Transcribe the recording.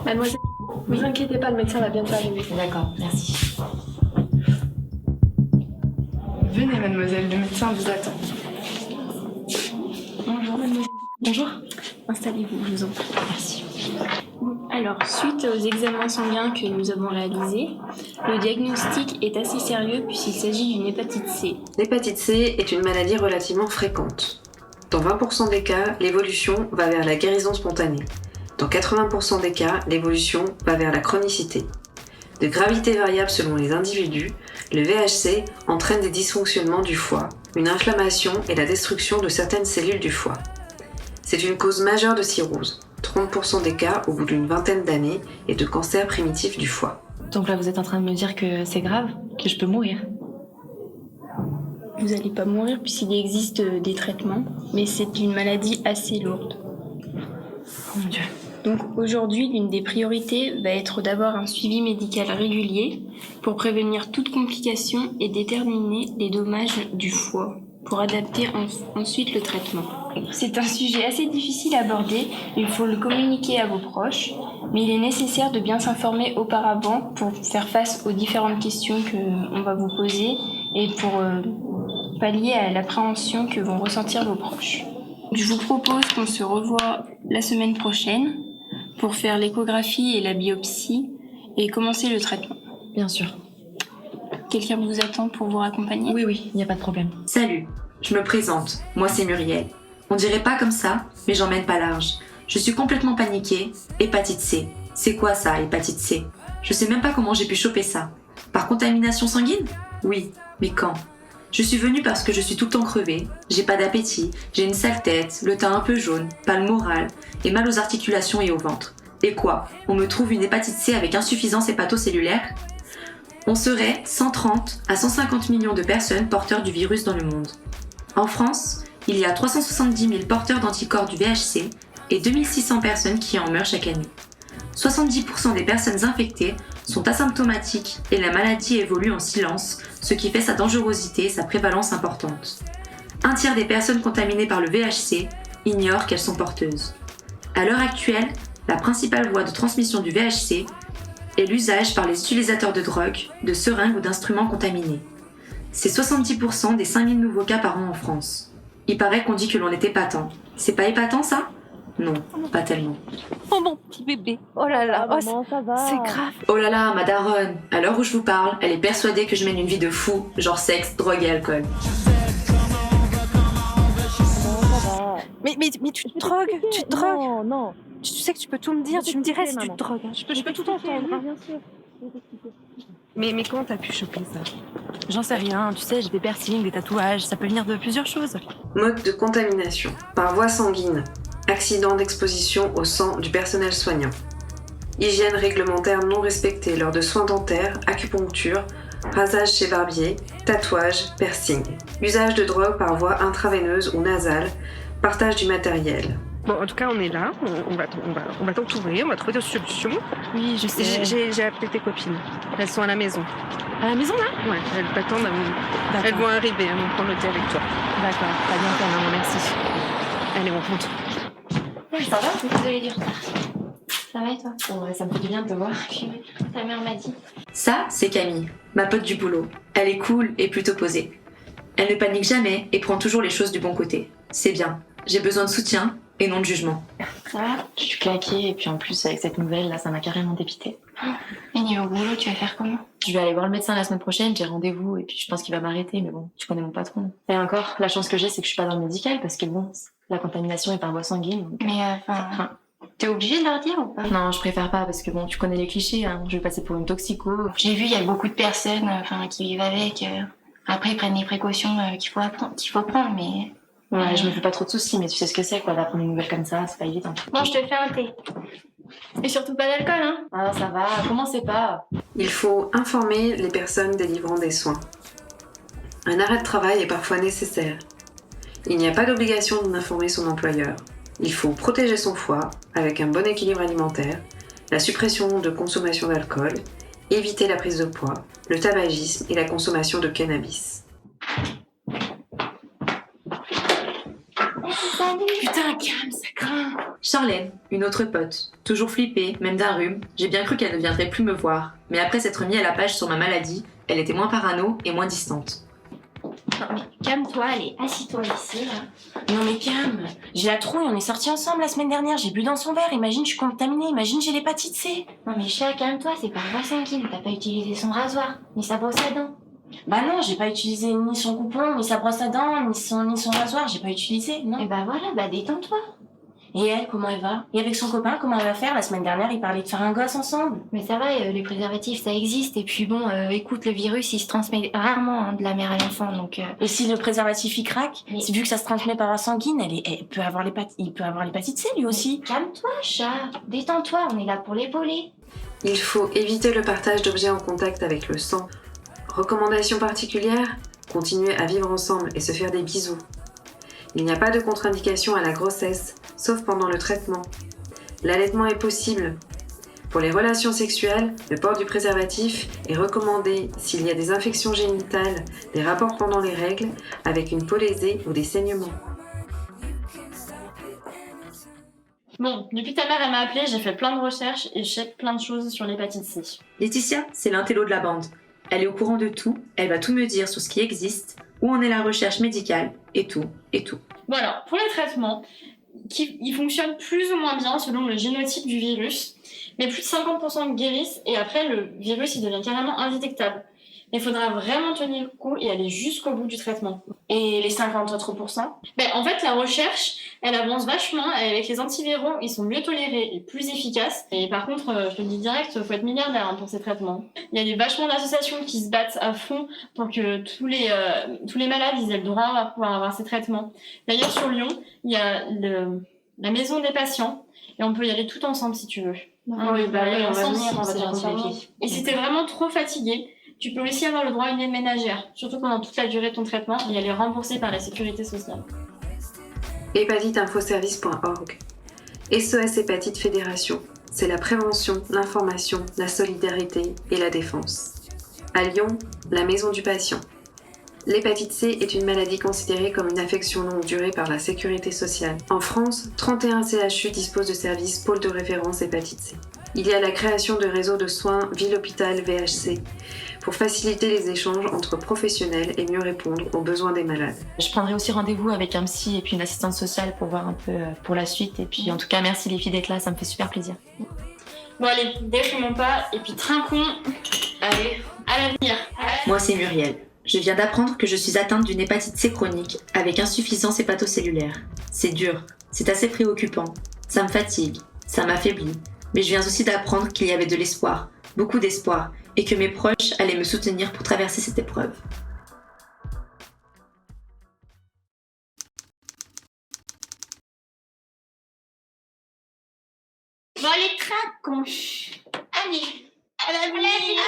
Mademoiselle, ne vous inquiétez pas, le médecin va bientôt arriver. D'accord, merci. Venez, mademoiselle, le médecin vous attend. Bonjour, mademoiselle. Bonjour. Installez-vous, je vous en prie. Merci. Alors, suite aux examens sanguins que nous avons réalisés, le diagnostic est assez sérieux puisqu'il s'agit d'une hépatite C. L'hépatite C est une maladie relativement fréquente. Dans 20% des cas, l'évolution va vers la guérison spontanée. Dans 80% des cas, l'évolution va vers la chronicité. De gravité variable selon les individus, le VHC entraîne des dysfonctionnements du foie, une inflammation et la destruction de certaines cellules du foie. C'est une cause majeure de cirrhose, 30% des cas au bout d'une vingtaine d'années, et de cancer primitif du foie. Donc là, vous êtes en train de me dire que c'est grave, que je peux mourir? Vous n'allez pas mourir puisqu'il existe des traitements, mais c'est une maladie assez lourde. Oh mon Dieu. Donc aujourd'hui, l'une des priorités va être d'avoir un suivi médical régulier pour prévenir toute complication et déterminer les dommages du foie pour adapter ensuite le traitement. C'est un sujet assez difficile à aborder, il faut le communiquer à vos proches, mais il est nécessaire de bien s'informer auparavant pour faire face aux différentes questions qu'on va vous poser et pour pallier à l'appréhension que vont ressentir vos proches. Je vous propose qu'on se revoie la semaine prochaine pour faire l'échographie et la biopsie et commencer le traitement. Bien sûr. Quelqu'un vous attend pour vous raccompagner ? Oui, il n'y a pas de problème. Salut, je me présente, moi c'est Muriel. On dirait pas comme ça, mais j'emmène pas large. Je suis complètement paniquée, hépatite C. C'est quoi ça, hépatite C? Je sais même pas comment j'ai pu choper ça. Par contamination sanguine? Oui, mais quand? Je suis venue parce que je suis tout le temps crevée, j'ai pas d'appétit, j'ai une sale tête, le teint un peu jaune, pas le moral, et mal aux articulations et au ventre. Et quoi? On me trouve une hépatite C avec insuffisance hépatocellulaire? On serait 130 à 150 millions de personnes porteurs du virus dans le monde. En France, il y a 370 000 porteurs d'anticorps du VHC et 2600 personnes qui en meurent chaque année. 70% des personnes infectées sont asymptomatiques et la maladie évolue en silence, ce qui fait sa dangerosité et sa prévalence importante. Un tiers des personnes contaminées par le VHC ignorent qu'elles sont porteuses. À l'heure actuelle, la principale voie de transmission du VHC est l'usage par les utilisateurs de drogue, de seringues ou d'instruments contaminés. C'est 70% des 5000 nouveaux cas par an en France. Il paraît qu'on dit que l'on est épatant. C'est pas épatant ça? Non, pas tellement. Oh mon petit bébé. Oh là là, Maman, ça va. c'est grave. Oh là là, ma daronne, à l'heure où je vous parle, elle est persuadée que je mène une vie de fou, genre sexe, drogue et alcool. Mais tu te drogues, tu te drogues. Non. Tu sais que tu peux tout me dire, tu me dirais si tu te drogues. Je peux tout entendre. Bien sûr. Mais comment t'as pu choper ça? J'en sais rien, tu sais, j'ai des piercings, des tatouages, ça peut venir de plusieurs choses. Mode de contamination. Par voie sanguine. Accident d'exposition au sang du personnel soignant. Hygiène réglementaire non respectée lors de soins dentaires, acupuncture, rasage chez barbier, tatouage, piercing. Usage de drogue par voie intraveineuse ou nasale, partage du matériel. Bon, en tout cas, on est là, on va t'entourer, on va trouver des solutions. Oui, je sais. J'ai appelé tes copines. Elles sont à la maison. À la maison, là? Ouais, elles t'attendent. Elles vont arriver, elles vont prendre le thé avec toi. D'accord, t'as bien fait, maman, merci. Allez, on rentre. Ça va? Désolée du retard. Ça va et toi? Ouais, ça me fait du bien de te voir. Ta mère m'a dit. Ça, c'est Camille, ma pote du boulot. Elle est cool et plutôt posée. Elle ne panique jamais et prend toujours les choses du bon côté. C'est bien. J'ai besoin de soutien et non de jugement. Ça va? Je suis claquée et puis en plus avec cette nouvelle là, ça m'a carrément dépitée. Et niveau boulot, tu vas faire comment? Je vais aller voir le médecin la semaine prochaine, j'ai rendez-vous et puis je pense qu'il va m'arrêter, mais bon, tu connais mon patron. Et encore, la chance que j'ai, c'est que je suis pas dans le médical parce que bon, la contamination est par voie sanguine. Donc... Mais t'es obligée de leur dire ou pas? Non, je préfère pas parce que bon, tu connais les clichés, hein. Je vais passer pour une toxico. J'ai vu, il y a beaucoup de personnes qui vivent avec. Après, ils prennent les précautions qu'il faut prendre, mais... Ouais, je me fais pas trop de soucis, mais tu sais ce que c'est, quoi, d'apprendre une nouvelle comme ça, c'est pas évident. Bon, je te fais un thé. Et surtout pas d'alcool, hein? Ah, ça va, commencez pas. Il faut informer les personnes délivrant des soins. Un arrêt de travail est parfois nécessaire. Il n'y a pas d'obligation d'en informer son employeur. Il faut protéger son foie avec un bon équilibre alimentaire, la suppression de consommation d'alcool, éviter la prise de poids, le tabagisme et la consommation de cannabis. Ça salut. Putain, calme, ça craint. Charlène, une autre pote, toujours flippée, même d'un rhume, j'ai bien cru qu'elle ne viendrait plus me voir, mais après s'être mis à la page sur ma maladie, elle était moins parano et moins distante. Non, mais calme-toi, allez, assis-toi ici, là. Non mais calme. J'ai la trouille, on est sortis ensemble la semaine dernière, j'ai bu dans son verre, imagine je suis contaminée, imagine j'ai l'hépatite C. Non, mais chat, calme-toi, c'est pas grave, sanguine, t'as pas utilisé son rasoir, ni sa brosse à dents. Bah non, j'ai pas utilisé ni son coupon, ni sa brosse à dents, ni son rasoir, j'ai pas utilisé, non. Et bah voilà, bah détends-toi. Et elle, comment elle va? Et avec son copain, comment elle va faire? La semaine dernière, ils parlaient de faire un gosse ensemble. Mais ça va, les préservatifs, ça existe. Et puis bon, écoute, le virus, il se transmet rarement hein, de la mère à l'enfant, donc... Et si le préservatif il craque, Mais- c'est vu que ça se transmet par la sanguine, il peut avoir l'hépatite C lui aussi. Calme-toi, chat. Détends-toi, on est là pour l'épauler. Il faut éviter le partage d'objets en contact avec le sang. Recommandation particulière, continuer à vivre ensemble et se faire des bisous. Il n'y a pas de contre-indication à la grossesse, sauf pendant le traitement. L'allaitement est possible. Pour les relations sexuelles, le port du préservatif est recommandé s'il y a des infections génitales, des rapports pendant les règles, avec une peau lésée ou des saignements. Bon, depuis ta mère elle m'a appelée, j'ai fait plein de recherches et je sais plein de choses sur l'hépatite C. Laetitia, c'est l'intello de la bande. Elle est au courant de tout, elle va tout me dire sur ce qui existe, où en est la recherche médicale, et tout, et tout. Bon alors, pour les traitements, ils fonctionnent plus ou moins bien selon le génotype du virus, mais plus de 50% guérissent et après le virus il devient carrément indétectable. Il faudra vraiment tenir le coup et aller jusqu'au bout du traitement. Et les 50 autres pourcents? En fait, la recherche, elle avance vachement. Avec les antiviraux, ils sont mieux tolérés et plus efficaces. Et par contre, je te le dis direct, faut être milliardaire hein, pour ces traitements. Il y a vachement d'associations qui se battent à fond pour que tous les malades ils aient le droit à pouvoir avoir ces traitements. D'ailleurs, sur Lyon, il y a la maison des patients et on peut y aller tout ensemble si tu veux. Oui, bah oui, on va ensemble, venir, on va c'est dire aux entièrement- filles. Et si t'es vraiment trop fatigué, tu peux aussi avoir le droit à une aide ménagère, surtout pendant toute la durée de ton traitement, et elle est remboursée par la sécurité sociale. hépatiteinfoservice.org. SOS Hépatite Fédération, c'est la prévention, l'information, la solidarité et la défense. À Lyon, la Maison du Patient. L'hépatite C est une maladie considérée comme une affection longue durée par la sécurité sociale. En France, 31 CHU disposent de services pôles de référence hépatite C. Il y a la création de réseaux de soins ville-hôpital-VHC pour faciliter les échanges entre professionnels et mieux répondre aux besoins des malades. Je prendrai aussi rendez-vous avec un psy et puis une assistante sociale pour voir un peu pour la suite. Et puis en tout cas, merci les filles d'être là, ça me fait super plaisir. Bon allez, déprimons pas et puis trinquons. Allez, à l'avenir. Moi, c'est Muriel. Je viens d'apprendre que je suis atteinte d'une hépatite C chronique avec insuffisance hépatocellulaire. C'est dur, c'est assez préoccupant, ça me fatigue, ça m'affaiblit, mais je viens aussi d'apprendre qu'il y avait de l'espoir, beaucoup d'espoir, et que mes proches allaient me soutenir pour traverser cette épreuve. Bon, allez, trinquons. Allez, à l'avenir.